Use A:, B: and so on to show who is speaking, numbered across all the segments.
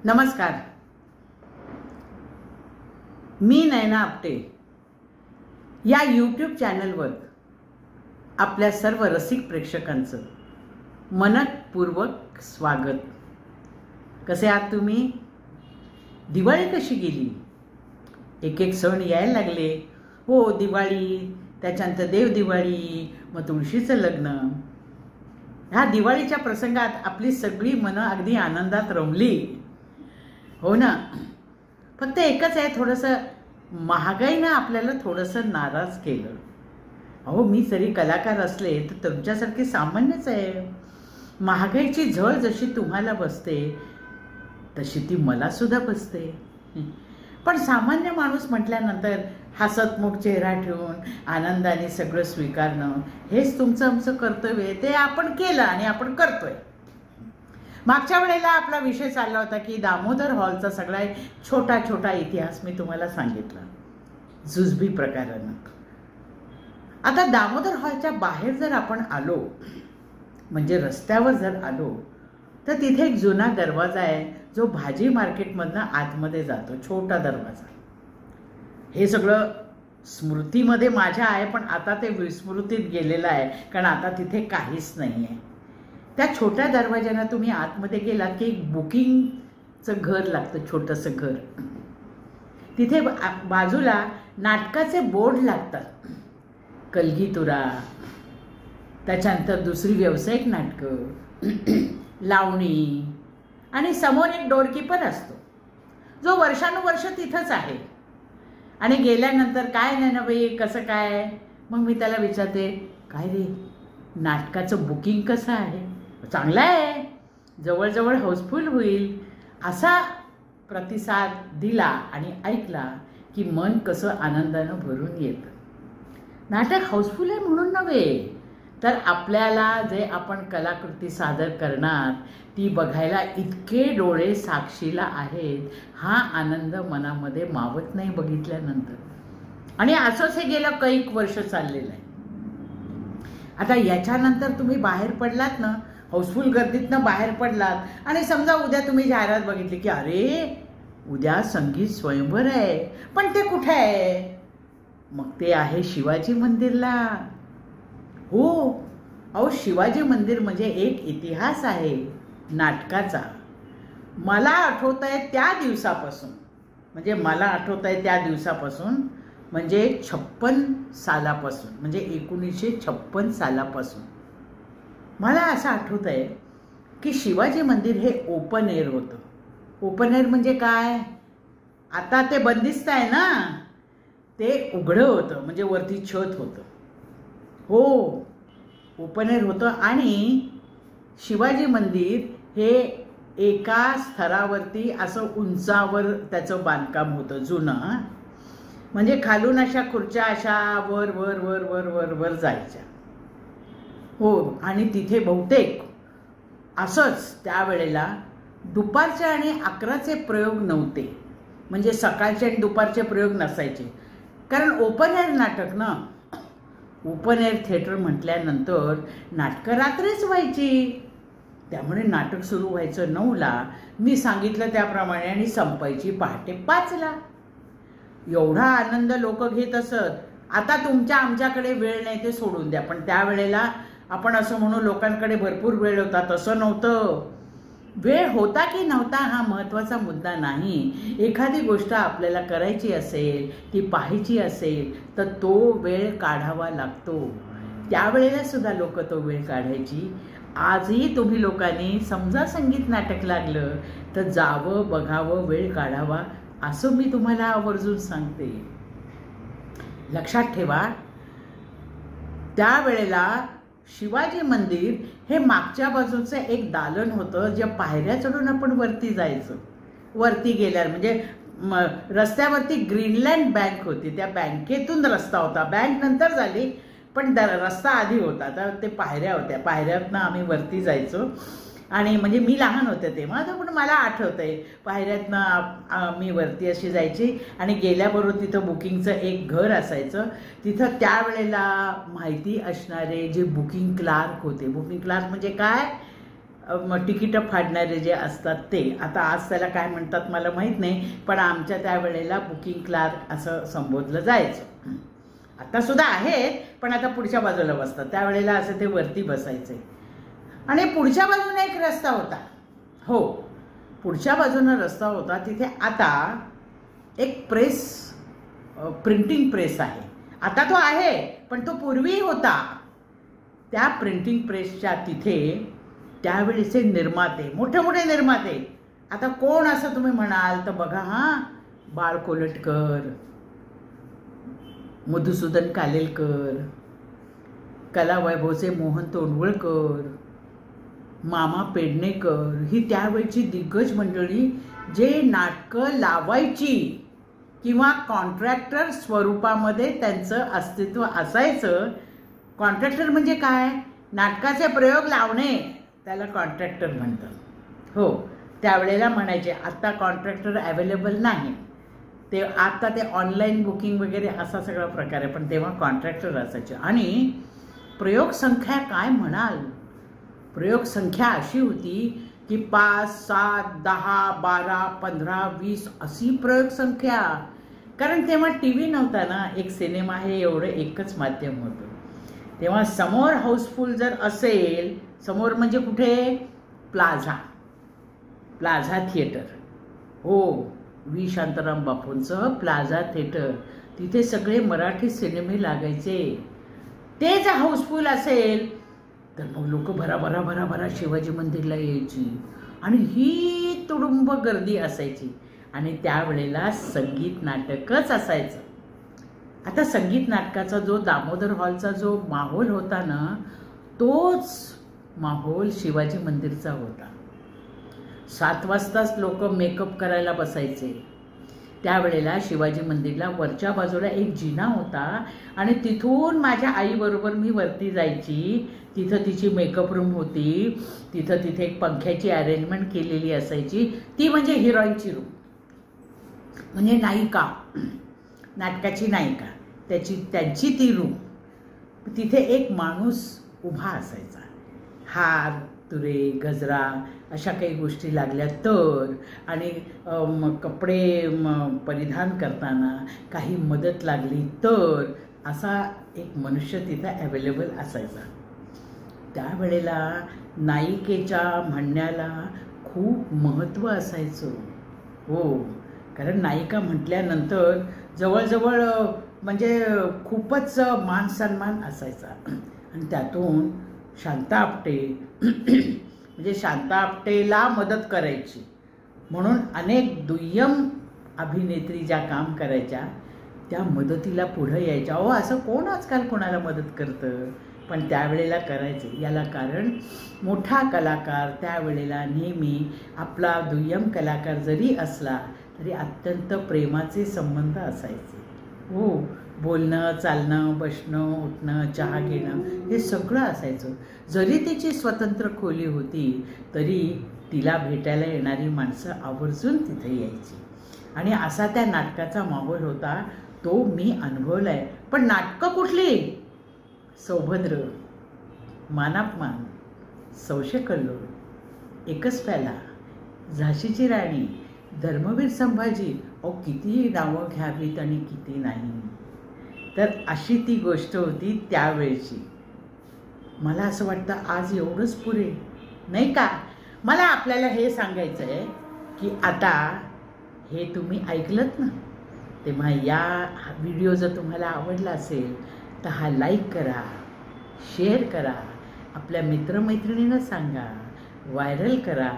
A: नमस्कार. मी नयना आपटे या यूट्यूब चॅनलवर आपल्या सर्व रसिक प्रेक्षकांचं मनपूर्वक स्वागत. कसे आहात तुम्ही? दिवाळी कशी गेली? एक एक सण यायला लागले. हो, दिवाळी, त्याच्यानंतर देवदिवाळी, मग तुळशीचं लग्न. ह्या दिवाळीच्या प्रसंगात आपली सगळी मनं अगदी आनंदात रमली. हो ना. फक्त एकच आहे, थोडंसं महागाईनं आपल्याला थोडंसं नाराज केलं. अहो, मी जरी कलाकार असले तर तुमच्यासारखी सामान्यच आहे. महागाईची झळ जशी तुम्हाला बसते तशी ती मला सुद्धा बसते. पण सामान्य माणूस म्हटल्यानंतर हसतमुख चेहरा ठेवून आनंदाने सगळं स्वीकारणं हेच तुमचं आमचं कर्तव्य आहे. ते आपण केलं आणि आपण करतोय. मागच्या वेळेला आपला विषय चालला होता की दामोदर हॉलचा सगळा छोटा छोटा इतिहास मी तुम्हाला सांगितला जुजबी प्रकारानं. आता दामोदर हॉलच्या बाहेर जर आपण आलो, म्हणजे रस्त्यावर जर आलो, तर तिथे एक जुना दरवाजा आहे जो भाजी मार्केटमधनं आतमध्ये जातो. छोटा दरवाजा. हे सगळं स्मृतीमध्ये माझ्या आहे, पण आता ते विस्मृतीत गेलेलं आहे, कारण आता तिथे काहीच नाही आहे. त्या छोट्या दरवाज्यानं तुम्ही आतमध्ये गेलात की एक बुकिंगचं घर लागतं, छोटंसं घर. तिथे बाजूला नाटकाचे बोर्ड लागतात. कलगीतुरा, त्याच्यानंतर दुसरी व्यावसायिक नाटकं, लावणी, आणि समोर एक डोरकीपर असतो जो वर्षानुवर्ष तिथंच आहे. आणि गेल्यानंतर काय नाही ना बाई, कसं काय? मग मी त्याला विचारते, काय रे, नाटकाचं बुकिंग कसं आहे? चांगलं आहे, जवळजवळ हाऊसफुल होईल, असा प्रतिसाद दिला आणि ऐकला की मन कसं आनंदानं भरून येतं. नाटक हाऊसफुल आहे म्हणून नव्हे, तर आपल्याला जे आपण कलाकृती सादर करणार ती बघायला इतके डोळे साक्षीला आहेत, हा आनंद मनामध्ये मावत नाही बघितल्यानंतर. आणि असंच हे गेलं कैक वर्ष चाललेलं आहे. आता याच्यानंतर तुम्ही बाहेर पडलात ना, हाऊसफुल गर्दीतनं बाहेर पडलात आणि समजा उद्या तुम्ही जाहिरात बघितली की अरे उद्या संगीत स्वयंवर आहे, पण ते कुठे आहे? मग ते आहे शिवाजी मंदिरला. हो, अहो, शिवाजी मंदिर म्हणजे एक इतिहास आहे नाटकाचा. मला आठवत आहे त्या दिवसापासून, म्हणजे 56 सालापासून, म्हणजे 1956 सालापासून मला असं आठवत आहे की शिवाजी मंदिर हे ओपन एअर होतं. ओपन एअर म्हणजे काय? आता ते बंदिस्त आहे ना, ते उघडं होतं, म्हणजे वरती छत होतं. हो, ओपन एअर होतं. आणि शिवाजी मंदिर हे एका स्तरावरती असं उंचावर त्याचं बांधकाम होतं जुनं. म्हणजे खालून अशा खुर्च्या अशा वर वर वर वर वर वर जायच्या. हो, आणि तिथे बहुतेक असंच त्यावेळेला दुपारचे आणि 11चे प्रयोग नव्हते, म्हणजे सकाळचे आणि दुपारचे प्रयोग नसायचे, कारण ओपन एअर नाटक ना. ओपन एअर थिएटर म्हटल्यानंतर नाटकं रात्रीच व्हायची. त्यामुळे नाटक सुरू व्हायचं 9ला, मी सांगितलं त्याप्रमाणे, आणि संपायची पहाटे 5ला. एवढा आनंद लोक घेत असत. आता तुमच्या आमच्याकडे वेळ नाही ते सोडून द्या, पण त्यावेळेला आपण असं म्हणू लोकांकडे भरपूर वेळ होता, तसं नव्हतं. वेळ होता की नव्हता हा महत्त्वाचा मुद्दा नाही. एखादी गोष्ट आपल्याला करायची असेल, ती पाहायची असेल, तर तो वेळ काढावा लागतो. त्यावेळेला सुद्धा लोक तो वेळ काढायची. आजही तुम्ही लोकांनी समजा संगीत नाटक लागलं तर जावं, बघावं, वेळ काढावा, असं मी तुम्हाला आवर्जून सांगते. लक्षात ठेवा, त्यावेळेला शिवाजी मंदिर हे मागच्या बाजूचं एक दालन होतं, ज्या पायऱ्या चढून आपण वरती जायचं. वरती गेल्यावर म्हणजे रस्त्यावरती ग्रीनलँड बँक होती, त्या बँकेतून रस्ता होता. बँक नंतर झाली, पण रस्ता आधी होता. तर ते पायऱ्या होत्या, पायऱ्यातनं आम्ही वरती जायचो. आणि म्हणजे मी लहान होते तेव्हा, तर पण मला आठवतं आहे पायऱ्यातनं मी वरती अशी जायची. आणि गेल्याबरोबर तिथं बुकिंगचं एक घर असायचं. तिथं त्यावेळेला माहिती असणारे जे बुकिंग क्लार्क होते, बुकिंग क्लार्क म्हणजे काय, तिकीटं फाडणारे जे असतात ते, आता आज त्याला काय म्हणतात मला माहीत नाही, पण आमच्या त्यावेळेला बुकिंग क्लार्क असं संबोधलं जायचं. आता सुद्धा आहेत, पण आता पुढच्या बाजूला बसतात. त्यावेळेला असं ते वरती बसायचे. आणि पुढच्या बाजूने एक रस्ता होता. हो, पुढच्या बाजूनं रस्ता होता. तिथे आता एक प्रिंटिंग प्रेस आहे. आता तो आहे, पण तो पूर्वी होता. त्या प्रिंटिंग प्रेसच्या तिथे त्यावेळेचे निर्माते, मोठे मोठे निर्माते, आता कोण असं तुम्ही म्हणाल तर बघा, बाळ कोलटकर, मधुसूदन कालेलकर, कलावैभवचे मोहन तोंडवळकर, मामा पेडणेकर, ही त्यावेळची दिग्गज मंडळी जे नाटकं लावायची किंवा कॉन्ट्रॅक्टर स्वरूपामध्ये त्यांचं अस्तित्व असायचं. कॉन्ट्रॅक्टर म्हणजे काय? नाटकाचे प्रयोग लावणे, त्याला कॉन्ट्रॅक्टर म्हणतात. हो, त्यावेळेला म्हणायचे. आत्ता कॉन्ट्रॅक्टर अवेलेबल नाही, ते आता ते ऑनलाईन बुकिंग वगैरे असा सगळा प्रकार आहे, पण तेव्हा कॉन्ट्रॅक्टर असायचे. आणि प्रयोग संख्या काय म्हणाल, प्रयोग संख्या अशी होती की 5, 7, 10, 12, 15, 20 अशी प्रयोग संख्या. कारण तेव्हा टी व्ही नव्हता ना, एक सिनेमा हे एवढं एकच माध्यम होतं. तेव्हा समोर हाऊसफुल जर असेल, समोर म्हणजे कुठे? Plaza theatre. हो, व्ही शांताराम बापूंचं प्लाझा थिएटर, तिथे सगळे मराठी सिनेमे लागायचे. ते जर हाऊसफुल असेल तर मग लोक भरा शिवाजी मंदिरला यायची आणि ही तुडुंब गर्दी असायची. आणि त्यावेळेला संगीत नाटकच असायचं. आता संगीत नाटकाचा जो दामोदर हॉलचा जो माहोल होता ना, तोच माहोल शिवाजी मंदिरचा होता. 7 वाजताच लोक मेकअप करायला बसायचे. त्यावेळेला शिवाजी मंदिरला वरच्या बाजूला एक जिना होता आणि तिथून माझ्या आईबरोबर मी वरती जायची. तिथं तिची मेकअप रूम होती. तिथे एक पंख्याची अरेंजमेंट केलेली असायची. ती म्हणजे हिरोईनची रूम, म्हणजे नायिका, नाटकाची नायिका, त्यांची ती रूम. तिथे एक माणूस उभा असायचा. हार, तुरे, गजरा अशा काही गोष्टी लागल्या तर, आणि कपडे परिधान करताना काही मदत लागली तर, असा एक मनुष्य तिथं अवेलेबल असायचा. त्यावेळेला नायिकेच्या म्हणण्याला खूप महत्त्व असायचं. हो, कारण नायिका म्हटल्यानंतर जवळजवळ म्हणजे खूपच मान सन्मान असायचा. आणि त्यातून शांता आपटे म्हणजे शांता आपटेला मदत करायची म्हणून अनेक दुय्यम अभिनेत्री ज्या काम करायच्या त्या मदतीला पुढे यायच्या. अहो, असं कोण आजकाल कोणाला मदत करतं, पण त्यावेळेला करायचे. याला कारण मोठा कलाकार त्यावेळेला नेहमी आपला दुय्यम कलाकार जरी असला तरी अत्यंत प्रेमाचे संबंध असायचे. हो, बोलणं, चालणं, बसणं, उठणं, चहा घेणं हे सगळं असायचं. जरी तिची स्वतंत्र खोली होती तरी तिला भेटायला येणारी माणसं आवर्जून तिथे यायची. आणि असा त्या नाटकाचा माहोल होता, तो मी अनुभवला आहे. पण नाटकं कुठली? सौभद्र, मानापमान, सौशेकल्लोळ, एकच प्याला, झाशीची राणी, धर्मवीर संभाजी, किती नावं घ्यावीत आणि किती नाही. तर अशी ती गोष्ट होती त्यावेळची. मला असं वाटतं आज एवढंच पुरे नाही का. मला आपल्याला हे सांगायचं आहे की आता हे तुम्ही ऐकलत ना, तेव्हा या व्हिडिओ जर तुम्हाला आवडला असेल तर हा लाईक करा, शेअर करा, आपल्या मित्रमैत्रिणींना सांगा, व्हायरल करा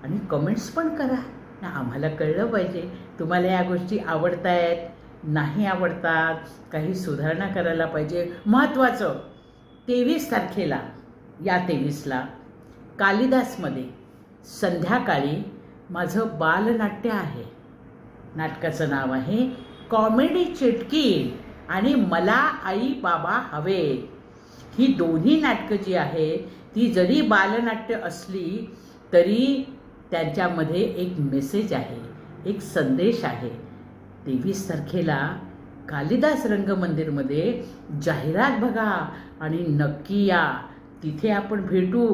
A: आणि कमेंट्स पण करा ना. आम्हाला कळलं पाहिजे तुम्हाला या गोष्टी आवडत आहेत, नाही आवडतात, काही सुधारणा करायला पाहिजे. महत्त्वाचं 23 तारखेला, या 23ला कालिदासमध्ये संध्याकाळी माझं बालनाट्य आहे. नाटकाचं नाव आहे कॉमेडी चिटकी आणि मला आई बाबा हवे. ही दोन्ही नाटकं जी आहे ती जरी बालनाट्य असली तरी त्यांच्यामध्ये एक मेसेज आहे, एक संदेश आहे. 23 तारखेला कालिदास रंगमंदिरमध्ये जाहिरात बघा आणि नक्की या. तिथे आपण भेटू.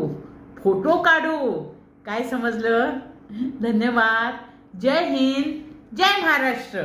A: फोटो काढू. काय समजलं? धन्यवाद. जय हिंद, जय महाराष्ट्र.